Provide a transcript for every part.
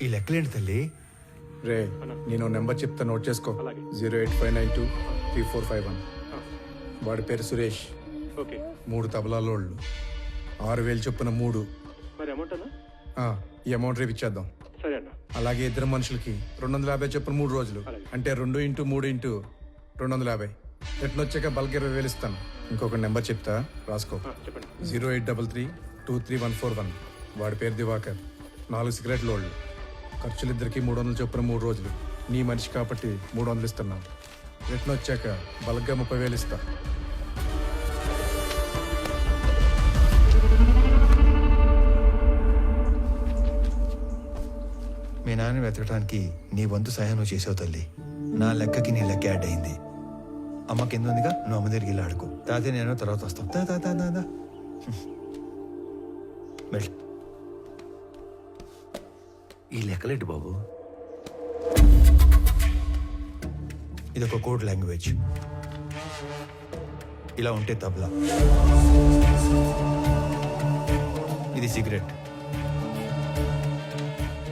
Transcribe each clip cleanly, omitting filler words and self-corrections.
ఈ లెక్కలేంటి తల్లి? రే నేను నెంబర్ చెప్తా, నోట్ చేసుకో. 085923451. వాడి పేరు సురేష్. 3 తబలాలోళ్ళు, 6000 చొప్పున 3. ఈ అమౌంట్ రేపు ఇచ్చేద్దాం. అలాగే ఇద్దరు మనుషులకి 250 చొప్పున 3 రోజులు, అంటే 2 × 3 × 250. రిటర్న్ వచ్చాక బల్క్ 20,000 ఇస్తాను. ఇంకొక నెంబర్ చెప్తా, రాసుకో. 083323141. వాడి పేరు దివాకర్. 4 సిగరెట్ లోళ్ళు. ఖర్చులు ఇద్దరికి 300 చొప్పున 3 రోజులు. నీ మనిషి కాబట్టి 300 ఇస్తున్నాను. రిటర్న్ వచ్చాక బల్క్గా 30,000 ఇస్తా. మీ నాన్న వెతకడానికి నీ వంతు సహాయం నువ్వు చేసావు తల్లి. నా లెక్కకి నీ లెక్క యాడ్ అయింది. అమ్మ కింద ఉందిగా, నువ్వు అమ్మ దగ్గరికి వెళ్ళి ఆడుకో. తాతయ్య నేను తర్వాత వస్తాం. వెళ్ళు. ఈ లెక్కలేంటి బాబు? ఇది ఒక కోడ్ లాంగ్వేజ్. ఇలా ఉంటే తబలా, ఇది సిగరెట్,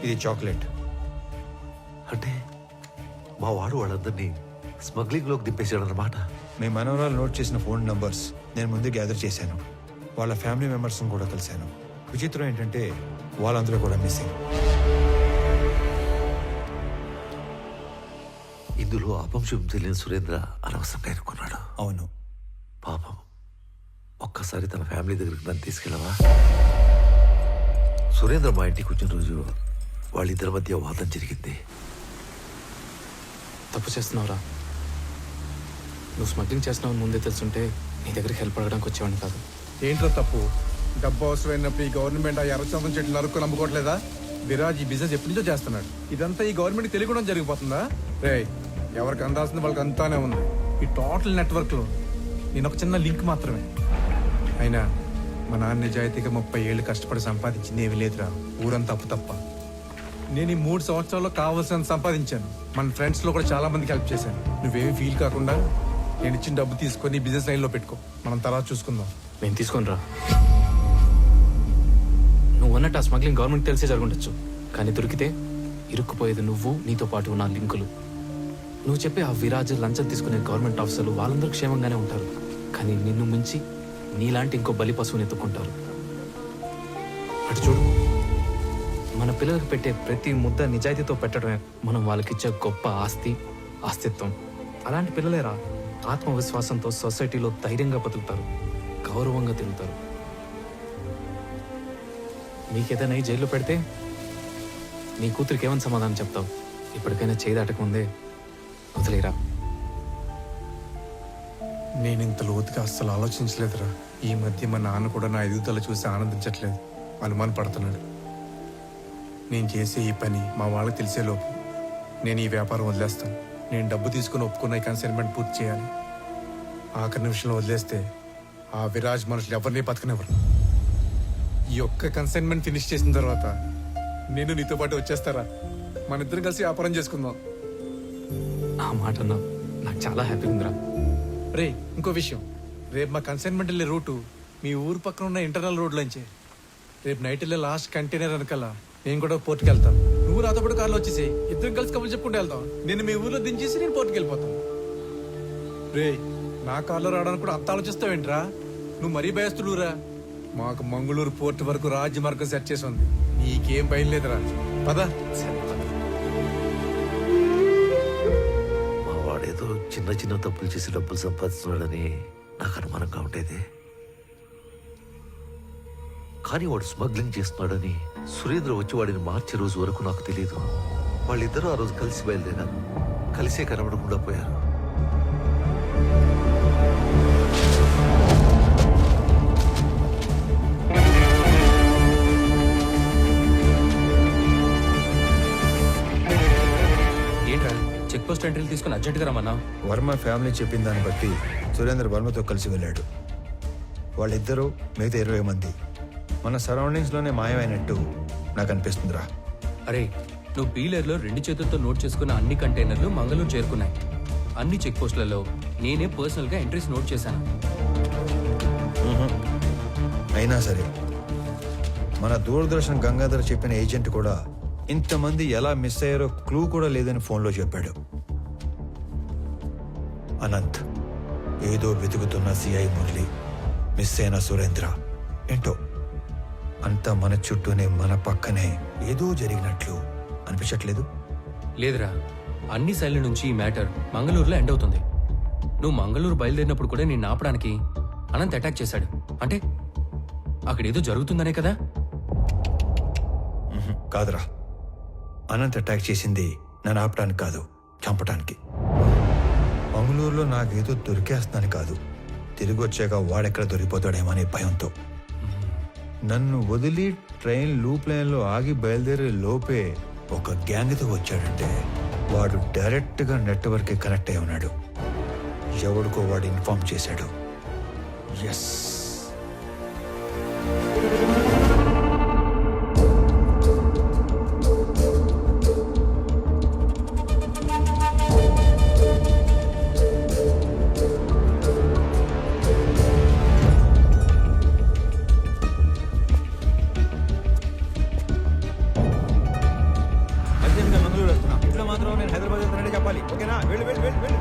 ఇది చాక్లెట్. అంటే మా వాడు వాళ్ళందరినీ స్మగ్లింగ్లోకి దింపేశాడన్నమాట. మీ మనవరాలు నోట్ చేసిన ఫోన్ నంబర్స్ నేను ముందే గ్యాదర్ చేశాను. వాళ్ళ ఫ్యామిలీ మెంబర్స్ని కూడా కలిశాను. విచిత్రం ఏంటంటే వాళ్ళందరూ కూడా మిస్సింగ్. ఇందులో అపంశం తెలియని సురేంద్ర అనవసరంగా ఎన్నుకున్నాడు. అవును. పాపం, ఒక్కసారి తన ఫ్యామిలీ దగ్గరికి నన్ను తీసుకెళ్ళవా? సురేంద్ర మా ఇంటికి వచ్చిన రోజు వాళ్ళిద్దరి మధ్య వాదం జరిగింది. తప్పు చేస్తున్నావురా. నువ్వు స్మగ్లింగ్ చేస్తున్నావు ముందే తెలుసుంటే నీ దగ్గరికి హెల్ప్ అడగడానికి వచ్చేవాడిని కాదు. ఏంట్రా తప్పు? డబ్బు అవసరమైనప్పుడు ఈ గవర్నమెంట్ ఆ ఎర్రచందం చెట్లు నరుక్కు నమ్ముకోవట్లేదా? విరాజ్ ఈ బిజినెస్ ఎప్పటి నుంచో చేస్తున్నాడు. ఇదంతా ఈ గవర్నమెంట్ తెలియకుండా జరిగిపోతుందా? రే, ఎవరికి అందాల్సింది వాళ్ళకి అంతానే ఉంది. ఈ టోటల్ నెట్వర్క్లో నేను ఒక చిన్న లింక్ మాత్రమే. అయినా మా నాన్న నిజాయితీగా 30 ఏళ్ళు కష్టపడి సంపాదించింది ఏమీ లేదురా. ఊరంతా అప్పు తప్ప. నేను ఈ 3 సంవత్సరాల్లో కావాల్సినంత సంపాదించాను. మన ఫ్రెండ్స్లో కూడా చాలా మందికి హెల్ప్ చేశాను. నువ్వేమీ ఫీల్ కాకుండా నేను ఇచ్చిన డబ్బు తీసుకొని బిజినెస్ లైన్లో పెట్టుకో. మనం తర్వాత చూసుకుందాం. నేను తీసుకొని రా. నువ్వు అన్నట్టు ఆ స్మగ్లింగ్ గవర్నమెంట్ తెలిసే జరుగుండొచ్చు, కానీ దొరికితే ఇరుక్కుపోయేది నువ్వు, నీతో పాటు ఉన్న లింకులు. నువ్వు చెప్పే ఆ విరాజ్, లంచం తీసుకునే గవర్నమెంట్ ఆఫీసర్లు వాళ్ళందరూ క్షేమంగానే ఉంటారు, కానీ నిన్ను మించి నీలాంటి ఇంకో బలి పశువుని ఎత్తుకుంటారు. అటు చూడు, మన పిల్లలకు పెట్టే ప్రతి ముద్ద నిజాయితీతో పెట్టడమే మనం వాళ్ళకిచ్చే గొప్ప ఆస్తిత్వం. అలాంటి పిల్లలేరా ఆత్మవిశ్వాసంతో సొసైటీలో ధైర్యంగా బతుకుతారు, గౌరవంగా తిరుగుతారు. నీకేదైనా జైల్లో పెడితే నీ కూతురికి ఏమని సమాధానం చెప్తావు? ఇప్పటికైనా చేయి దాటకముందే వదిలేరా. నేను ఇంత లోతుగా అస్సలు ఆలోచించలేదురా. ఈ మధ్య మా నాన్న కూడా నా ఎదుగుదల చూసి ఆనందించట్లేదు, అనుమాన పడుతున్నాడు. నేను చేసే ఈ పని మా వాళ్ళకి తెలిసేలోపు నేను ఈ వ్యాపారం వదిలేస్తాను. నేను డబ్బు తీసుకుని ఒప్పుకున్న ఈ కన్సైన్మెంట్ పూర్తి చేయాలి. ఆఖరి నిమిషంలో వదిలేస్తే ఆ విరాజ్ మనుషులు ఎవరిని బతకనివ్వరు. ఈ ఒక్క కన్సైన్మెంట్ ఫినిష్ చేసిన తర్వాత నేను నీతో పాటు వచ్చేస్తారా? మన ఇద్దరం కలిసి వ్యాపారం చేసుకుందాం. ఆ మాట నాకు చాలా హ్యాపీగా ఉందిరా. రే, ఇంకో విషయం, రేపు మా కన్సైన్మెంట్ వెళ్ళే రూటు మీ ఊరు పక్కన ఉన్న ఇంటర్నల్ రోడ్లోంచే. రేపు నైట్ వెళ్ళే లాస్ట్ కంటైనర్ వెనకాల నేను కూడా పోర్టుకి వెళ్తాను. నువ్వు నాతో పాటు కార్లో వచ్చేసి ఇద్దరం కలిసి కబుర్లు చెప్పుకుంటూ వెళ్తాం. నేను మీ ఊర్లో దించేసి నేను పోర్టుకి వెళ్ళిపోతాను. రే, నా కార్లో రావడానికి కూడా అంత ఆలోచిస్తావేంట్రా? నువ్వు మరీ భయస్తుడురా. మాకు మంగళూరు పోర్టు వరకు రాజ్య మార్గం సెట్ చేసి ఉంది. నీకేం భయం లేదురా. పద. మా వాడేదో చిన్న చిన్న తప్పులు చేసి డబ్బులు సంపాదిస్తున్నాడని నాకు అనుమానంగా ఉండేది. కానీ వాడు స్మగ్లింగ్ చేస్తున్నాడని సురేంద్ర వచ్చి వాడిని మార్చే రోజు వరకు నాకు తెలియదు. వాళ్ళిద్దరూ ఆ రోజు కలిసి బయలుదేరారు, కలిసే కనబడకుండా పోయారు. ఏంట్రా చెక్ పోస్ట్ ఎంట్రీలు తీసుకుని అర్జెంట్గా రమ్మన్నా? వర్మ ఫ్యామిలీ చెప్పిన దాన్ని బట్టి సురేంద్ర వర్మతో కలిసి వెళ్ళాడు. వాళ్ళిద్దరూ మిగతా 20 మంది మన సరౌండింగ్స్లోనే మాయమైనట్టు నాకు అనిపిస్తుందిరా. అరే, నువ్వు బీలర్లో 2 చేతులతో నోట్ చేసుకున్న అన్ని కంటైనర్లు మంగళూరు చేరుకున్నాయి. అన్ని చెక్ పోస్టులలో నేనే పర్సనల్గా ఎంట్రీస్ నోట్ చేశాను. అయినా సరే మన దూరదర్శన్ గంగాధర్ చెప్పిన ఏజెంట్ కూడా ఇంతమంది ఎలా మిస్ అయ్యారో క్లూ కూడా లేదని ఫోన్లో చెప్పాడు. అనంత్, ఏదో వెతుకుతున్న సిఐ మురళి, మిస్ అయిన సురేంద్ర. ఏంటో అంతా మన చుట్టూనే మన పక్కనే ఏదో జరిగినట్లు అనిపించట్లేదు? లేదురా, అన్ని సైడ్ల నుంచి ఈ మ్యాటర్ మంగళూరులో ఎండ్ అవుతుంది. నువ్వు మంగళూరు బయలుదేరినప్పుడు కూడా నిన్ను ఆపడానికి అనంత్ అటాక్ చేశాడు. అంటే అక్కడేదో జరుగుతుందనే కదా? కాదురా, అనంత్ అటాక్ చేసింది నన్ను ఆపడానికి కాదు, చంపడానికి. మంగళూరులో నాకేదో దొరికేస్తానని కాదు, తిరిగి వచ్చాక వాడెక్కడ దొరికిపోతాడేమో అనే భయంతో. నన్ను వదిలి ట్రైన్ లూప్ లైన్లో ఆగి బయలుదేరే లోపే ఒక గ్యాంగ్తో వచ్చాడంటే వాడు డైరెక్ట్గా నెట్వర్క్కి కనెక్ట్ అయి ఉన్నాడు. ఎవడికో వాడు ఇన్ఫార్మ్ చేశాడు. ఎస్, మంగళూరు వస్తున్నా. ఇట్లా మాత్రం నేను హైదరాబాద్ వెళ్తానని చెప్పాలి, ఓకేనా? వెళ్ళు వెళ్ళు వెళ్ళు వెళ్ళు.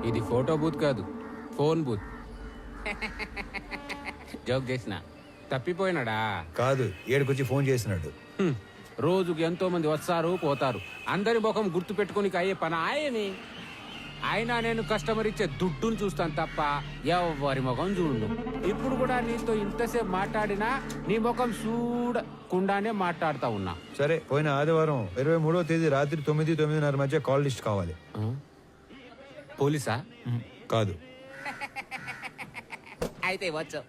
ఇది ఫోటో బూత్ కాదు, ఫోన్ బూత్. జోక్ చేసిన తప్పిపోయినాడా? కాదు, ఏడుకొచ్చి ఫోన్ చేసినాడు. రోజుకి ఎంతో మంది వస్తారు పోతారు, అందరి ముఖం గుర్తు పెట్టుకుని అయ్యే పని ఆయని. అయినా నేను కస్టమర్ ఇచ్చే దుడ్డును చూస్తాను తప్ప ఎవరి ముఖం చూడు. ఇప్పుడు కూడా నీతో ఇంతసేపు మాట్లాడినా నీ ముఖం చూడకుండానే మాట్లాడుతా ఉన్నా. సరే, పోయిన ఆదివారం 23వ తేదీ రాత్రి 9-9:30 మధ్య కాల్ లిస్ట్ కావాలి. పోలీసా? కాదు. అయితే వచ్చు.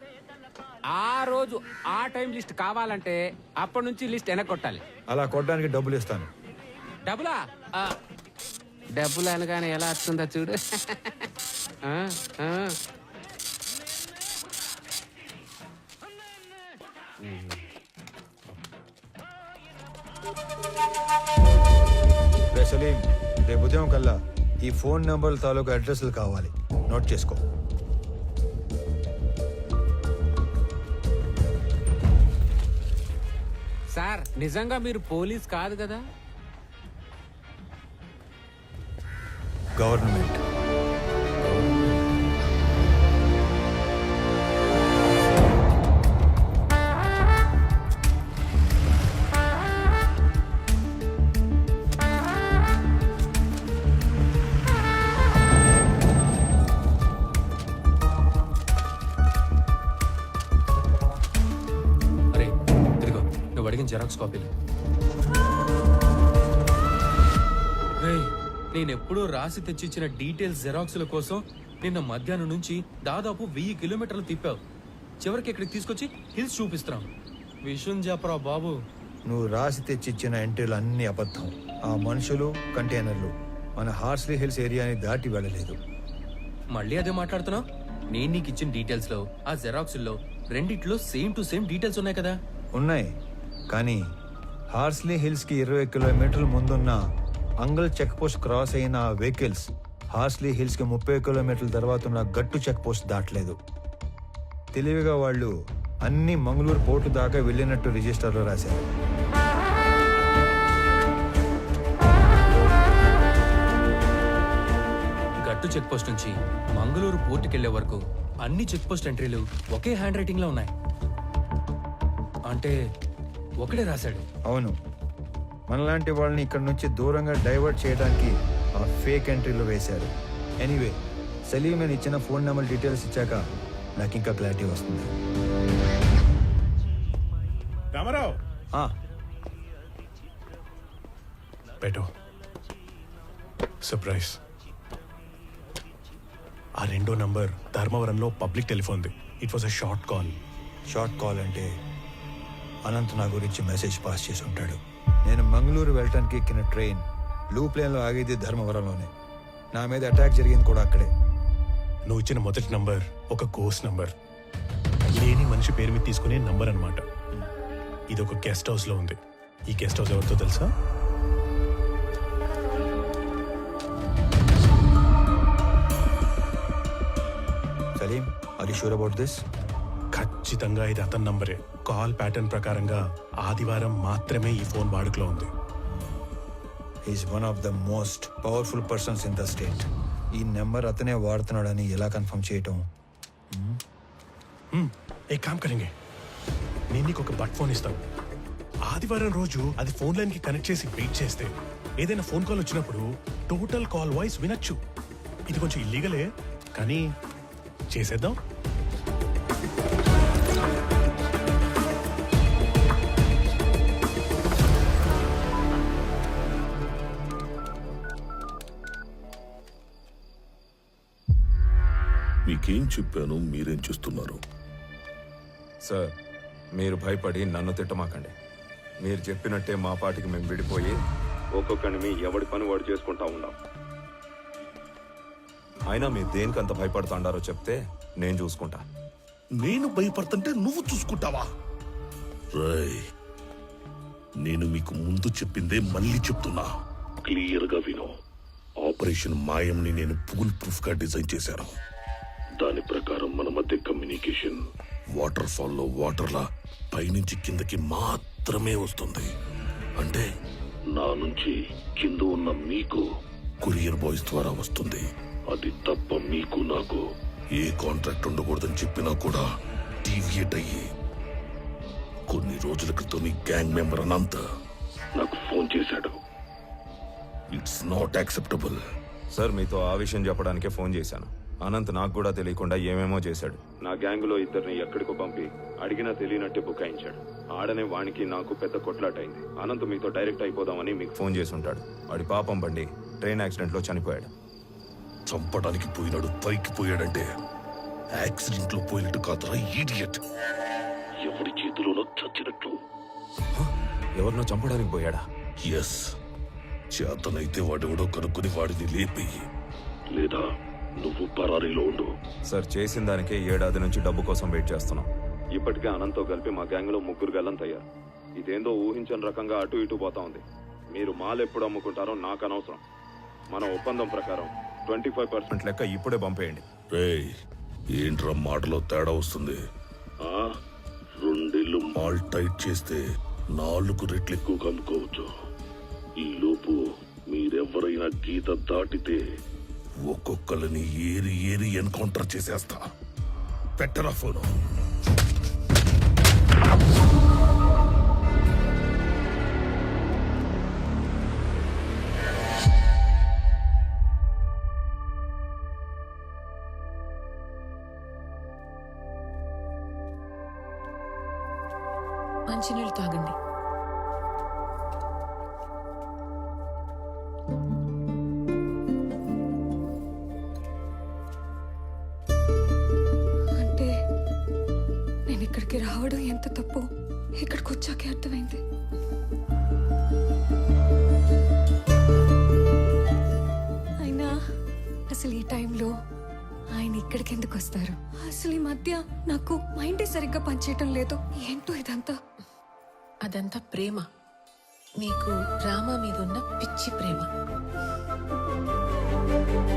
ఆ రోజు ఆ టైం లిస్ట్ కావాలంటే అప్పటి నుంచి లిస్ట్ వెనక్కొట్టాలి. అలా కొట్టడానికి డబ్బులు ఇస్తాను. డబ్బులా? డబ్బులు అనగానే ఎలా వస్తుందో చూడు. రే సలీం, రేపు ఉదయం కల్లా ఈ ఫోన్ నెంబర్ల తాలూకు అడ్రస్లు కావాలి, నోట్ చేసుకో. సార్, నిజంగా మీరు పోలీస్ కాదు కదా? గవర్నమెంట్. అరే ఇదిగో, నువ్వు అడిగిన జెరాక్స్ కాపీలు. నేనెప్పుడూ రాసి తెచ్చిచ్చిన డీటెయిల్స్ జెరాక్స్ల కోసం నిన్న మధ్యాహ్నం నుంచి దాదాపు 1000 కిలోమీటర్లు తిప్పావు. చివరికి ఇక్కడికి తీసుకొచ్చి హిల్స్ చూపిస్తున్నాం. విషయం చెప్పరా బాబు. నువ్వు రాసి తెచ్చిచ్చిన ఎంట్రీలు అన్ని అబద్ధం. ఆ మనుషులు, కంటైనర్లు మన హార్స్లీ హిల్స్ ఏరియాని దాటి వెళ్ళలేదు. మళ్ళీ అదే మాట్లాడుతున్నావు? నేను నీకు ఇచ్చిన డీటెయిల్స్ లో ఆ జెరాక్స్ లో రెండిట్లో సేమ్ టు సేమ్ డీటెయిల్స్ ఉన్నాయి కదా? ఉన్నాయి, కానీ హార్స్లీ హిల్స్ కి 20 కిలోమీటర్ల ముందున్న అంగల్ చెక్ పోస్ట్ క్రాస్ అయిన ఆ వెహికల్స్ హార్స్లీ హిల్స్ కి 30 కిలోమీటర్ల తర్వాత ఉన్న గట్టు చెక్ పోస్ట్ దాటలేదు. తెలివిగా వాళ్ళు అన్ని మంగళూరు పోర్టు దాకా వెళ్ళినట్టు రిజిస్టర్లో రాశారు. గట్టు చెక్ పోస్ట్ నుంచి మంగళూరు పోర్టుకి వెళ్లే వరకు అన్ని చెక్ పోస్ట్ ఎంట్రీలు ఒకే హ్యాండ్ రైటింగ్ లో ఉన్నాయి. అంటే ఒకడే రాశాడు. అవును, మనలాంటి వాళ్ళని ఇక్కడ నుంచి దూరంగా డైవర్ట్ చేయడానికి ఆ ఫేక్ ఎంట్రీలో వేశారు. ఎనీవే, సలీం అని ఇచ్చిన ఫోన్ నెంబర్ డీటెయిల్స్ ఇచ్చాక నాకు ఇంకా క్లారిటీ వస్తుంది. రామారావు, పెట్టు. సర్ప్రైజ్. ఆ రెండో నంబర్ ధర్మవరంలో పబ్లిక్ టెలిఫోన్ది. It was a short call. Short call అంటే అనంత్ నా గురించి మెసేజ్ పాస్ చేసి ఉంటాడు. నేను మంగళూరు వెళ్ళటానికి ఎక్కిన ట్రైన్ లూప్ లైన్లో ఆగేది ధర్మవరంలోనే. నా మీద అటాక్ జరిగింది కూడా అక్కడే. నువ్వు ఇచ్చిన మొదటి నంబర్ ఒక కోర్స్ నంబర్, లేని మనిషి పేరు మీద తీసుకునే నంబర్ అన్నమాట. ఇది ఒక గెస్ట్ హౌస్ లో ఉంది. ఈ గెస్ట్ హౌస్ ఎవరితో తెలుసా? Salim, are you sure about this? ఖచ్చితంగా ఇది అతని నంబరే. కాల్ ప్యాటర్న్ ప్రకారంగా ఆదివారం మాత్రమే ఈ ఫోన్ వాడుకలో ఉంది. Is one of the most powerful persons in the state. ఈ నెంబర్ అతనే వాడుతున్నాడని ఎలా కన్ఫర్మ్ చేయటం? ఏ కామ్ కరెంగే, నేను నీకు ఒక బట్ ఫోన్ ఇస్తాను. ఆదివారం రోజు అది ఫోన్ లైన్ కి కనెక్ట్ చేసి వెయిట్ చేస్తే ఏదైనా ఫోన్ కాల్ వచ్చినప్పుడు టోటల్ కాల్ వాయిస్ వినొచ్చు. ఇది కొంచెం ఇల్లీగలే, కానీ చేసేద్దాం. మీకేం చెప్పాను, మీరేం చేస్తున్నారు? సార్, మీరు భయపడి నన్ను తిట్టమాకండి. మీరు చెప్పినట్టే మా పాటికి మేము విడిపోయి ఒక్కొక్కడిని ఎవడి పని వాడు చేసుకుంటా ఉన్నాం. అయినా మీరు దేనికంత భయపడుతుండారో చెప్తే నేను చూసుకుంటా. నేను భయపడుతుంటే నువ్వు చూసుకుంటావా? రేయ్, నేను మీకు ముందు చెప్పిందే మళ్ళీ చెప్తున్నా, క్లియర్ గా విను. ఆపరేషన్ మాయంని నేను ఫుల్ ప్రూఫ్ గా డిజైన్ చేశాను. దాని ప్రకారం మన మధ్య కమ్యూనికేషన్ వాటర్ ఫాల్ లో వాటర్లా పైనుంచి కిందకి మాత్రమే వస్తుంది. అంటే నా నుంచి కింద ఉన్న మీకు కొరియర్ బాయ్స్ ద్వారా వస్తుంది. అది తప్ప మీకు నాకు ఏ కాంట్రాక్ట్ ఉండకూడదని చెప్పినా కూడా డీవియేట్ అయ్యి కొన్ని రోజుల క్రితం నీ గ్యాంగ్ మెంబర్ అనంత నాకు ఫోన్ చేశాడు. It's not acceptable. సార్, మీతో ఆ విషయం చెప్పడానికే ఫోన్ చేశాను. అనంత్ నాకు కూడా తెలియకుండా ఏమేమో చేశాడు. నా గ్యాంగులో ఇద్దరిని ఎక్కడికో పంపి అడిగినా తెలియనట్టే బుకాయించాడు. ఆడనే వానికి నాకు పెద్ద కొట్లాట అయింది. అనంత్ మీతో డైరెక్ట్ అయిపోదామని మీకు ఫోన్ చేసి ఉంటాడు. వాడి పాపం బండి ట్రైన్ యాక్సిడెంట్ లో చనిపోయాడు. చంపడానికి పోయినాడు, పైకి పోయాడంటే యాక్సిడెంట్ లో పోయినట్టు కాదురా ఈడియట్. ఎవరి చేతిలోనో చచ్చినట్లు. ఎవరినో చంపడానికి పోయాడా? ఎస్, చేతనైతే వాడెవడో కనుక్కొని వాడిని లేపేయి, లేదా నువ్వు పరారీలో ఉండు. సార్, చేసిన దానికే 7 ఏళ్ల నుంచి డబ్బు కోసం వెయిట్ చేస్తున్నాం. ఇప్పటికే అనంత్తో కలిపి మా గ్యాంగ్ లో 3 గల్లంతయ్యారు. ఇదేందో ఊహించని రకంగా అటు ఇటు పోతా ఉంది. మీరు మాల్ ఎప్పుడు అమ్ముకుంటారో నాకు అనవసరం. మన ఒప్పందం ప్రకారం 25% లెక్క ఇప్పుడే పంపేయండి. రేయ్, ఏంట్రా మాటలో తేడా వస్తుంది? 2 ఏళ్ళు మాల్ టైట్ చేస్తే 4 రెట్లు ఎక్కువ అమ్ముకోవచ్చు. ఈ లోపు మీరెవరైనా గీత దాటితే ఒక్కొక్కరిని ఏరి ఏరి ఎన్కౌంటర్ చేసేస్తా. పెట్టరా ఫోను. మంచినీళ్ళు తాగండి. అంటే నేను ఇక్కడికి రావడం ఎంత తప్పు ఇక్కడికి వచ్చాకే అర్థమైంది. అయినా అసలు ఈ టైంలో ఆయన ఇక్కడికి ఎందుకు వస్తారు? అసలు ఈ మధ్య నాకు మైండే సరిగ్గా పనిచేయటం లేదు. ఏంటో ఇదంతా? అదంతా ప్రేమ. నీకు రామ మీద ఉన్న పిచ్చి ప్రేమ.